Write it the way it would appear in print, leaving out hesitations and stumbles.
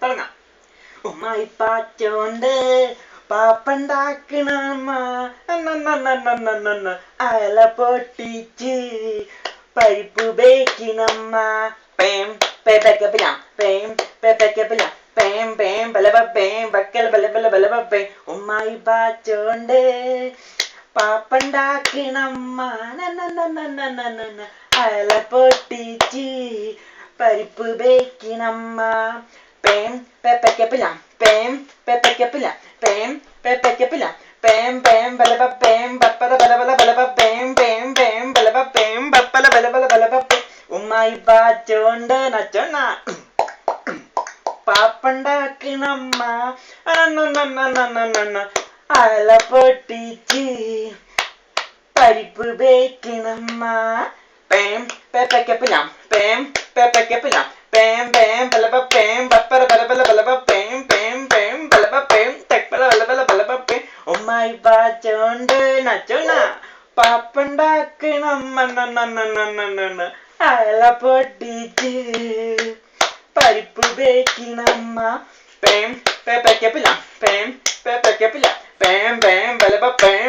തുടങ്ങാം. ഉമ്മായി പാറ്റോണ്ട് പാപ്പണ്ടാക്കണമ്മ അയല പൊട്ടിച്ച് പരിപ്പ് ബേക്കിനമ്മ പേം പേപ്പക്കപ്പില പേം പേപ്പക്കപ്പില പേം പേം ബലബ പേം ബക്കൽ ബലബല ബലബ പേം. ഉമ്മായി പാറ്റോണ്ട് പാപ്പണ്ടാക്കണമ്മ അയല പൊട്ടിച്ച് പരിപ്പ് ബേക്കിനമ്മ പേം പേപ്പക്കപ്പില പേം പേപ്പക്കപ്പില പേം പേപ്പക്കപ്പില പേം പേം ബലബ പേം ബപ്പല ബലബല ബലബ പേം പേം പേം ബലബ പേം ബപ്പല ബലബല ബലബ പേം. ഉമ്മായി പാറ്റോണ്ട് നച്ചോണ്ണ പാപ്പണ്ടാക്കണമ്മ അയല പൊട്ടിച്ച് പരിപ്പ് ബേക്കണമ്മ പേം പേപ്പക്കപ്പില പേം പേപ്പക്കപ്പില പേം പേം ബലബ പേം ബപ്പല ബലബല ബലബ പേം പേം പേം ബലബ പേം തെക്ബല ബലബല ബലബ പേം. ഉമ്മായി പാറ്റോണ്ട് നച്ചോണ്ണ പാപ്പണ്ടാക്കണമ്മ അയല പൊട്ടിച്ച് പരിപ്പ് ബേക്കണമ്മ പേം പേപ്പക്കപ്പില പേം പേപ്പക്കപ്പില പേം പേം ബലബ പേം